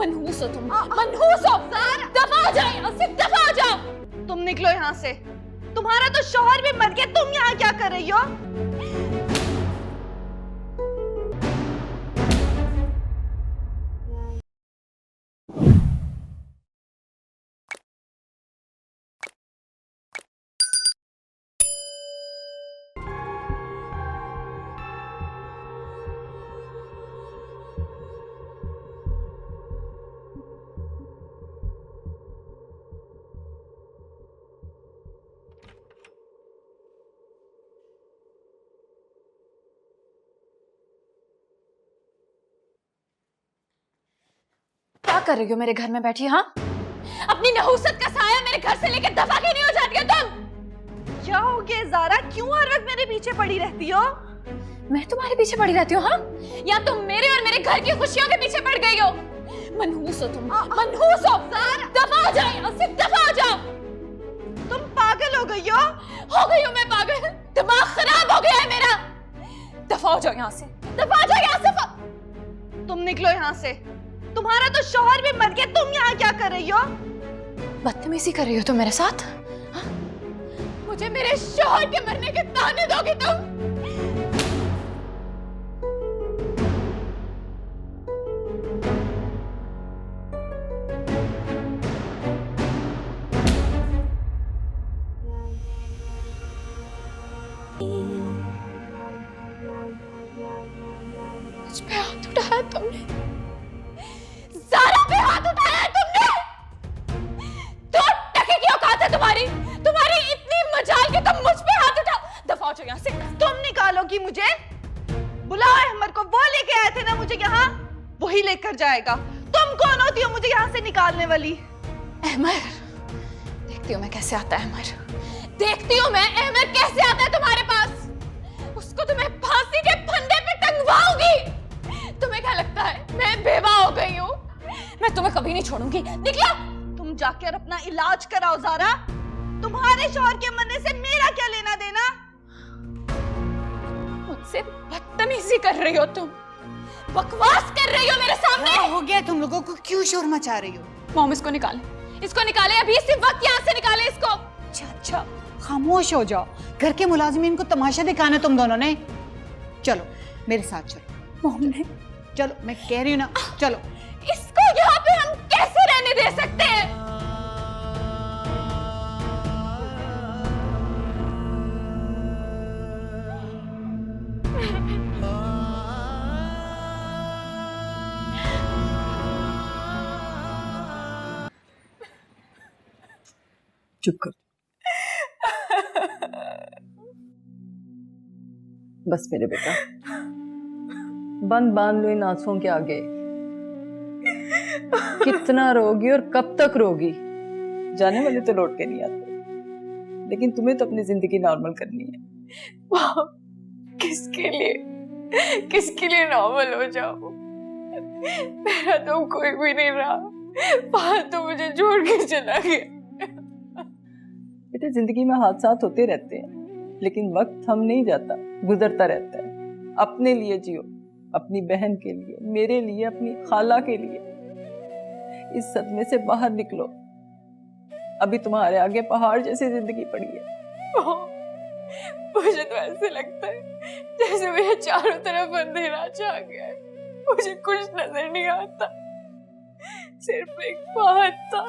मनहूस हो तुम, मनहूस हो। दफा हो जाओ यहाँ से, दफा हो जाओ। तुम निकलो यहाँ से। तुम्हारा तो शौहर भी मर गया, तुम यहाँ क्या कर रही हो? क्या कर रही हो मेरे घर में बैठी? हाँ, अपनी नहूसत का साया मेरे घर से लेकर दफा क्यों नहीं हो जाती हो तुम? क्या हो गया ज़ारा, क्यों हर वक्त मेरे पीछे पड़ी रहती हो? मैं तुम्हारे पीछे पड़ी रहती हूँ? हाँ, या तुम मेरे और मेरे घर की खुशियों के पीछे पड़ गई हो? मनहूस हो तुम, मनहूस हो। दफा हो जाओ यहाँ से, दफा हो जाओ। तुम पागल हो गई हो? हो गई हूँ मैं पागल, दिमाग खराब हो गया है मेरा। दफा हो जाओ यहाँ से, दफा हो जाओ यहाँ से। तुम निकलो यहाँ से। तुम्हारा तो शौहर भी मर गया, तुम यहाँ क्या कर रही हो? बदतमीजी कर रही हो तुम मेरे साथ? हाँ? मुझे मेरे शौहर के मरने के ताने दोगे तुम? मुझ पे हाथ उठाया तुमने, ज़ारा पे हाथ उठाया है तुमने। तो टके की औकात है तुम्हारी, तुम्हारी इतनी मजाल कि तुम मुझ पे हाथ उठाओ। दफा हो जाओ यहाँ से। तुम निकालोगी मुझे? बुलाओ अहमद को, वो लेके आए थे ना मुझे यहाँ, वही लेकर जाएगा। तुम कौन होती हो मुझे यहाँ से निकालने वाली? अहमद, देखती हूँ मैं कैसे आता है अहमद, देखती हूँ मैं अहमद कैसे आता है तुम्हारे पास। उसको तुम्हें फांसी के फंदे पे टंगवाऊंगी। तुम्हें क्या लगता है मैं बेवा हो गई हूँ? मैं तुम्हें कभी नहीं छोड़ूंगी। निकलो। तुम जाकर अपना इलाज कराओ ज़ारा। तुम्हारे शौहर के मरने से मेरा क्या लेना देना? मुझसे बदतमीजी कर रही हो तुम, बकवास कर रही हो मेरे सामने। हो गया तुम लोगों को, क्यों शोर मचा रही हो? मॉम, इसको निकाले, इसको निकाले अभी, इसी वक्त यहाँ से निकाले इसको। अच्छा, खामोश हो जाओ। घर के मुलाजिमीन को तमाशा दिखाना तुम दोनों ने। चलो मेरे साथ चलो। मॉम ने, चलो, मैं कह रही हूँ ना, चलो। इसको यहाँ पे हम कैसे रहने दे सकते हैं? चुप कर। बस मेरे बेटा, बंद बांध लो इन आंसुओं के आगे। कितना रोगी और कब तक रोगी? जाने वाले तो लौट के नहीं आते, लेकिन तुम्हें तो अपनी जिंदगी नॉर्मल करनी है। किसके लिए नॉर्मल हो जाओ? मेरा तो कोई भी नहीं रहा, वहां तो मुझे छोड़ के चला गया। बेटा, जिंदगी में हादसात होते रहते हैं, लेकिन वक्त हम नहीं जाता, गुजरता रहता है। अपने लिए जियो, अपनी बहन के लिए, मेरे लिए, अपनी खाला के लिए। इस सदमे से बाहर निकलो। अभी तुम्हारे आगे पहाड़ जैसी जिंदगी पड़ी है। मुझे तो ऐसे लगता है जैसे मेरे चारों तरफ अंधेरा छा गया है। मुझे कुछ नजर नहीं आता, सिर्फ एक बात था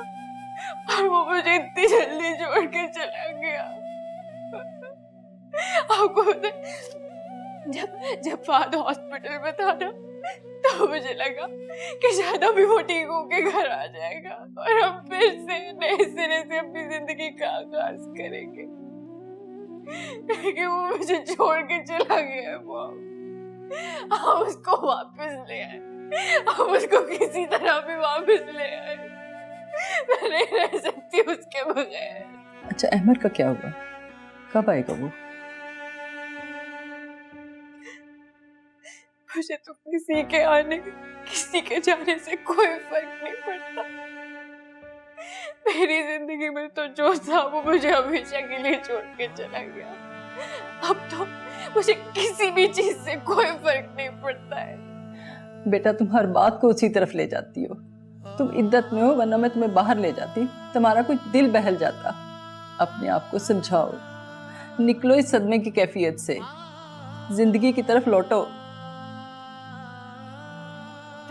और वो मुझे इतनी जल्दी छोड़ के चला गया। आपको जब फादर हॉस्पिटल में था ना, तो मुझे लगा कि शायद अभी वो ठीक होके घर आ जाएगा और हम फिर से नए सिरे से अपनी जिंदगी का आगाज करेंगे। लेकिन वो मुझे छोड़ के चला गया। हम उसको वापस ले आए, हम उसको किसी तरह भी वापस ले आए। मैं नहीं रह सकती उसके बगैर। अच्छा, अहमद का क्या हुआ? कब आएगा वो? मुझे तो किसी के आने किसी के जाने से कोई फर्क नहीं पड़ता। मेरी जिंदगी में तो जो था वो मुझे हमेशा के लिए छोड़ के चला गया। अब तो मुझे किसी भी चीज से कोई फर्क नहीं पड़ता है। बेटा, तुम हर बात को उसी तरफ ले जाती हो। तुम इद्दत में हो, वरना मैं तुम्हें बाहर ले जाती, तुम्हारा कुछ दिल बहल जाता। अपने आप को समझाओ, निकलो इस सदमे की कैफियत से, जिंदगी की तरफ लौटो।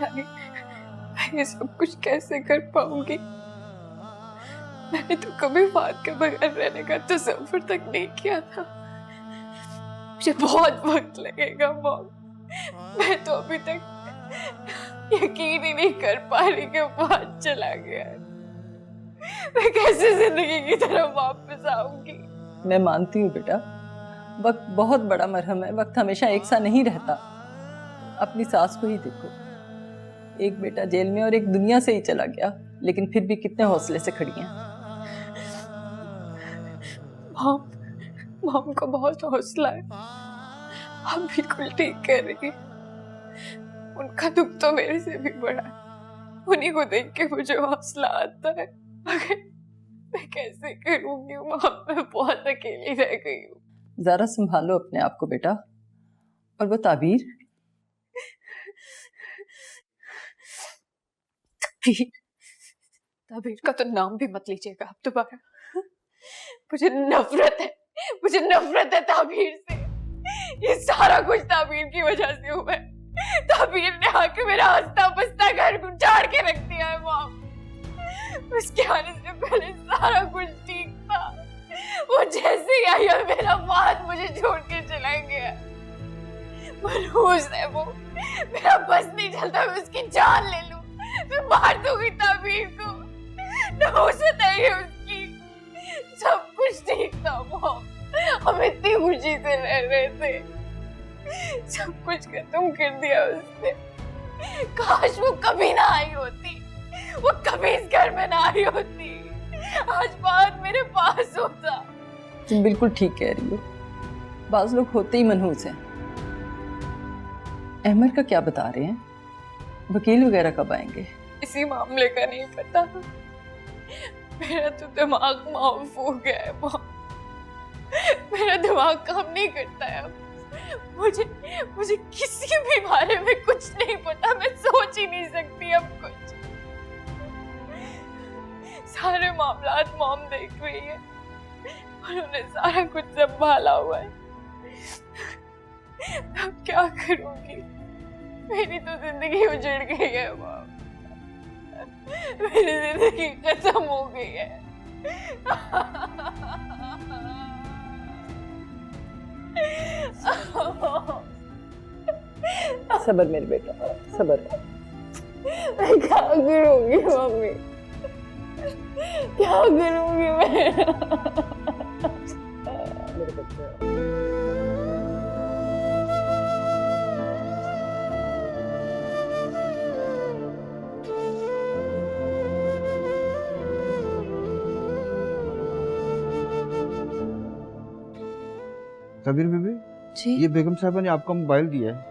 मैं ये सब कुछ कैसे कर पाऊंगी? मैंने तो कभी फाद के बगैर रहने का तसव्वुर तक नहीं किया था। मुझे बहुत वक्त लगेगा मॉम। मैं तो अभी तक यकीन ही नहीं कर पा रही कि फाद चला गया है। मैं कैसे जिंदगी की तरफ वापस आऊंगी? मैं मानती हूँ बेटा, वक्त बहुत बड़ा मरहम है, वक्त हमेशा एक सा नहीं रहता। अपनी सास को ही देखो, एक बेटा जेल में और एक दुनिया से ही चला गया, लेकिन फिर भी कितने हौसले से खड़ी हैं। मॉम को बहुत हौसला है, आप बिल्कुल ठीक कह रही हैं। उनका दुख तो मेरे से भी बड़ा है, उन्हीं को देख के मुझे हौसला आता है। मगर मैं कैसे करूंगी मॉम? मैं बहुत अकेली रह गई हूँ। जरा संभालो अपने आप को बेटा। और वो ताबीर ताबीर का तो नाम भी मत लीजिएगा आप दोबारा। मुझे नफरत है ताबीर से। ये सारा कुछ ताबीर की वजह से हुआ है। ताबीर ने आके मेरा हंसता बसता घर उजाड़ के रख दिया है मॉम। उसके आने से पहले सारा कुछ ठीक था। वो जैसे ही आई और मेरा फाद मुझे छोड़ के चला गया। मनहूस है वो, मेरा बस नहीं चलता मैं उसकी जान ले लूं। मैं मार दूंगी ताबीर को। नहुसत है ये उसकी। सब कुछ ठीक था मॉम, हम इतनी खुशी से रह रहे थे। सब कुछ खत्म कर दिया उसने। काश वो कभी ना आई होती, वो कभी इस घर में ना आई होती। आज बात मेरे पास होता। तुम बिल्कुल ठीक कह रही हो, बाज लोग होते ही मनहूस हैं। अहमद का क्या बता रहे हैं? वकील वगैरह कब आएंगे? इसी मामले का नहीं पता। मेरा तो दिमाग माफ हो गया है मॉम। मेरा दिमाग काम नहीं करता है अब। मुझे किसी भी बारे में कुछ नहीं पता। मैं सोच ही नहीं सकती अब कुछ। सारे मामलात मॉम देख रही है, उन्होंने सारा कुछ संभाला हुआ है। अब क्या करूंगी? मेरी तो जिंदगी उजड़ गई है मॉम। मेरी जिंदगी खत्म हो गई है। सबर मेरे बेटा, सबर। मैं क्या करूंगी मम्मी? क्या करूंगी मैं? मेरे बच्चे कबीर बीबी, जी ये बेगम साहबा ने आपका मोबाइल दिया है,